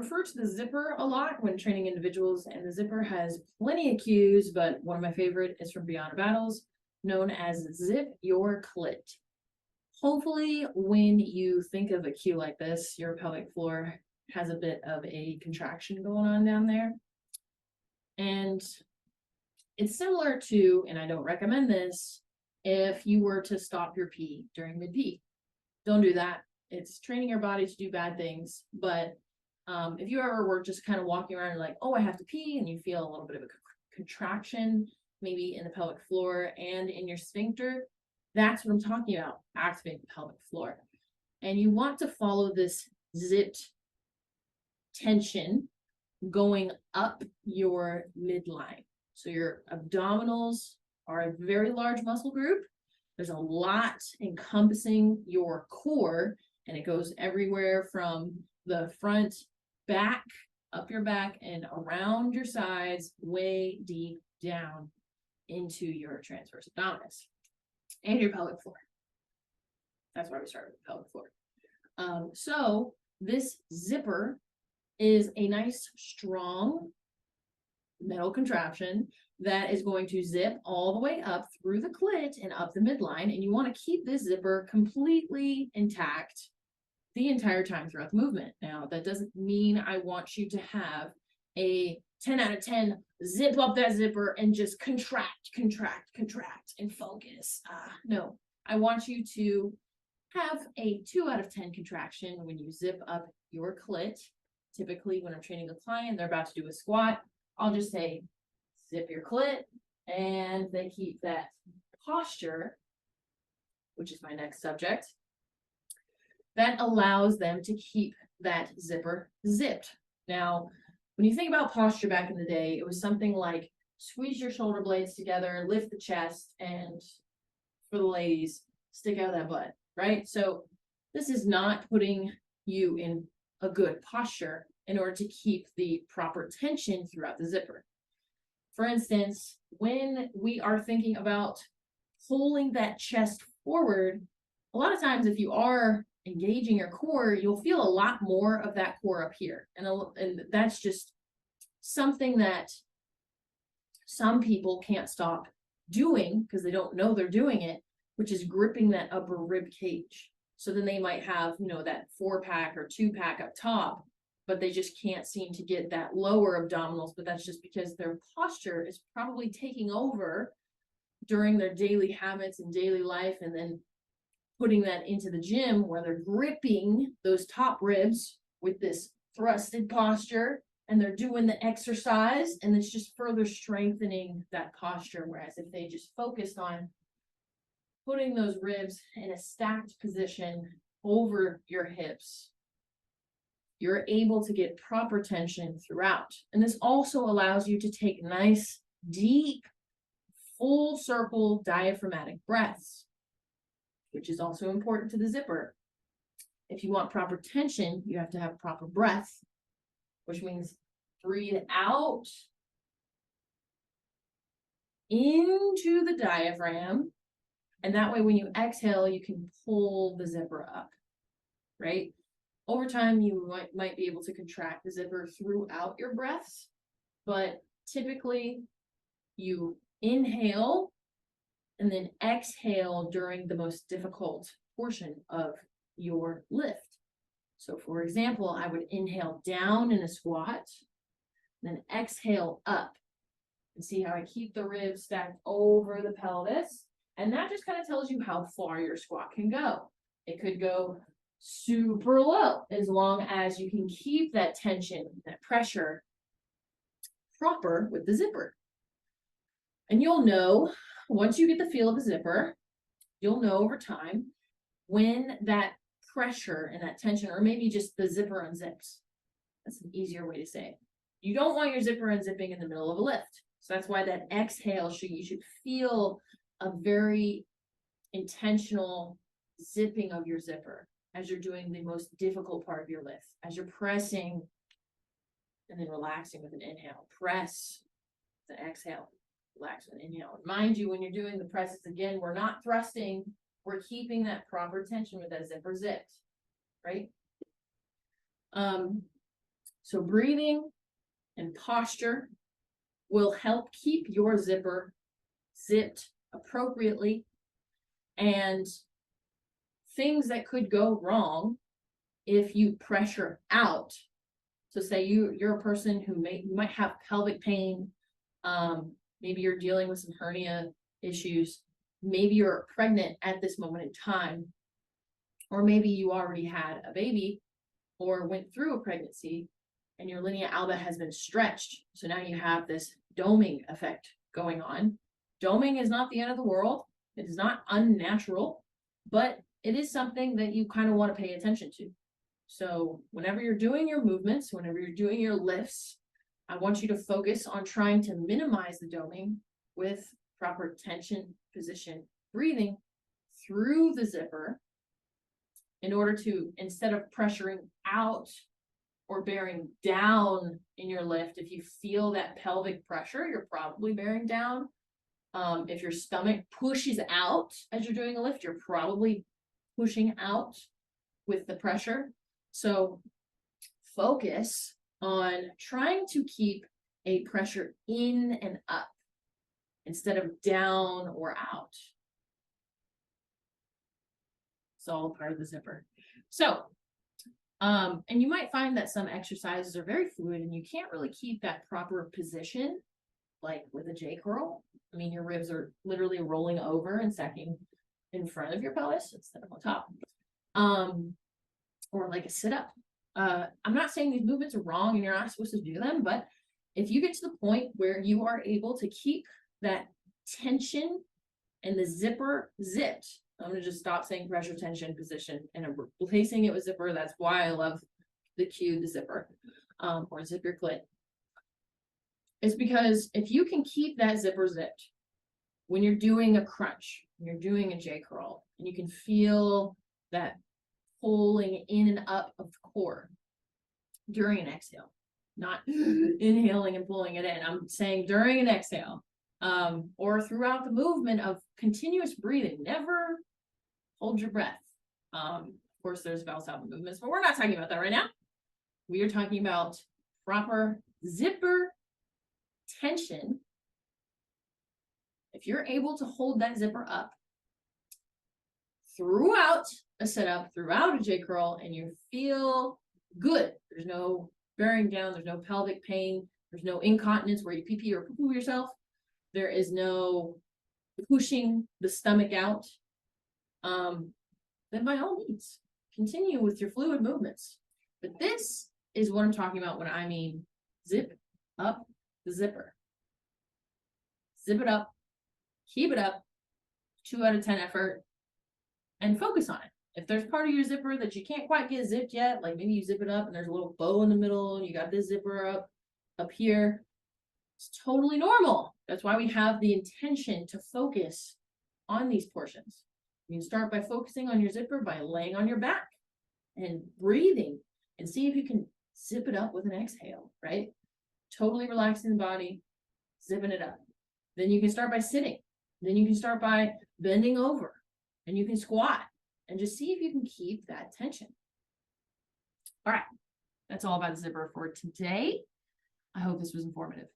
refer to the zipper a lot when training individuals, and the zipper has plenty of cues, but one of my favorite is from Beyond Battles, known as Zip Your Clit. Hopefully, when you think of a cue like this, your pelvic floor has a bit of a contraction going on down there. And it's similar to, and I don't recommend this, if you were to stop your pee during mid-pee. Don't do that. It's training your body to do bad things. But if you ever were just kind of walking around and like, oh, I have to pee, and you feel a little bit of a contraction, maybe in the pelvic floor and in your sphincter, that's what I'm talking about, activating the pelvic floor. And you want to follow this zipped tension going up your midline. So your abdominals are a very large muscle group. There's a lot encompassing your core, and it goes everywhere from the front, back, up your back, and around your sides, way deep down into your transverse abdominis and your pelvic floor. That's why we started with the pelvic floor. So this zipper is a nice, strong metal contraption that is going to zip all the way up through the clit and up the midline. And you want to keep this zipper completely intact the entire time throughout the movement. Now, that doesn't mean I want you to have a 10 out of 10 zip up that zipper and just contract and focus. No, I want you to have a 2 out of 10 contraction when you zip up your clit. Typically, when I'm training a client, they're about to do a squat, I'll just say, zip your clit, and they keep that posture, which is my next subject, that allows them to keep that zipper zipped. Now, when you think about posture back in the day, it was something like squeeze your shoulder blades together, lift the chest, and for the ladies, stick out that butt, right? So this is not putting you in a good posture in order to keep the proper tension throughout the zipper. For instance, when we are thinking about pulling that chest forward, a lot of times if you are engaging your core, you'll feel a lot more of that core up here. And that's just something that some people can't stop doing because they don't know they're doing it, which is gripping that upper rib cage. So then they might have, that 4-pack or 2-pack up top, but they just can't seem to get that lower abdominals. But that's just because their posture is probably taking over during their daily habits and daily life, and then putting that into the gym where they're gripping those top ribs with this thrusted posture, and they're doing the exercise, and it's just further strengthening that posture. Whereas if they just focused on putting those ribs in a stacked position over your hips, you're able to get proper tension throughout. And this also allows you to take nice, deep, full circle diaphragmatic breaths, which is also important to the zipper. If you want proper tension, you have to have proper breath, which means breathe out into the diaphragm. And that way, when you exhale, you can pull the zipper up, right? Over time, you might be able to contract the zipper throughout your breaths, but typically you inhale and then exhale during the most difficult portion of your lift. So for example, I would inhale down in a squat, then exhale up, and see how I keep the ribs stacked over the pelvis. And that just kind of tells you how far your squat can go. It could go super low as long as you can keep that tension, that pressure proper with the zipper. And you'll know, once you get the feel of the zipper, you'll know over time when that pressure and that tension, or maybe just the zipper unzips. That's an easier way to say it. You don't want your zipper unzipping in the middle of a lift. So that's why that exhale, you should feel a very intentional zipping of your zipper as you're doing the most difficult part of your lift, as you're pressing and then relaxing with an inhale. Press, then exhale, relax with an inhale. And mind you, when you're doing the presses, again, we're not thrusting, we're keeping that proper tension with that zipper zipped, right? So breathing and posture will help keep your zipper zipped appropriately, and things that could go wrong if you pressure out. So say you're a person who you might have pelvic pain, maybe you're dealing with some hernia issues, maybe you're pregnant at this moment in time, or maybe you already had a baby or went through a pregnancy and your linea alba has been stretched. So now you have this doming effect going on. Doming is not the end of the world. It is not unnatural, but it is something that you kind of want to pay attention to. So whenever you're doing your movements, whenever you're doing your lifts, I want you to focus on trying to minimize the doming with proper tension, position, breathing through the zipper in order to, instead of pressuring out or bearing down in your lift, if you feel that pelvic pressure, you're probably bearing down. If your stomach pushes out as you're doing a lift, you're probably pushing out with the pressure. So focus on trying to keep a pressure in and up instead of down or out. It's all part of the zipper. So, and you might find that some exercises are very fluid and you can't really keep that proper position, like with a J curl. I mean, your ribs are literally rolling over and stacking in front of your pelvis instead of on top. Or like a sit-up. I'm not saying these movements are wrong and you're not supposed to do them, but if you get to the point where you are able to keep that tension and the zipper zipped, I'm gonna just stop saying pressure, tension, position, and I'm replacing it with zipper. That's why I love the cue, the zipper, or zip your clit. It's because if you can keep that zipper zipped when you're doing a crunch, when you're doing a J curl, and you can feel that pulling in and up of the core during an exhale, not inhaling and pulling it in. I'm saying during an exhale, or throughout the movement of continuous breathing. Never hold your breath. Of course, there's Valsalva movements, but we're not talking about that right now. We are talking about proper zipper tension. If you're able to hold that zipper up throughout a setup, throughout a J curl, and you feel good, there's no bearing down, there's no pelvic pain, there's no incontinence where you pee or poo-poo yourself, there is no pushing the stomach out, then by all means, continue with your fluid movements. But this is what I'm talking about when I mean zip up the zipper. Zip it up, keep it up, 2 out of 10 effort, and focus on it. If there's part of your zipper that you can't quite get zipped yet, like maybe you zip it up and there's a little bow in the middle and you got this zipper up here, it's totally normal. That's why we have the intention to focus on these portions. You can start by focusing on your zipper by laying on your back and breathing and see if you can zip it up with an exhale, right? Totally relaxing the body, zipping it up. Then you can start by sitting. Then you can start by bending over and you can squat and just see if you can keep that tension. All right, that's all about the zipper for today. I hope this was informative.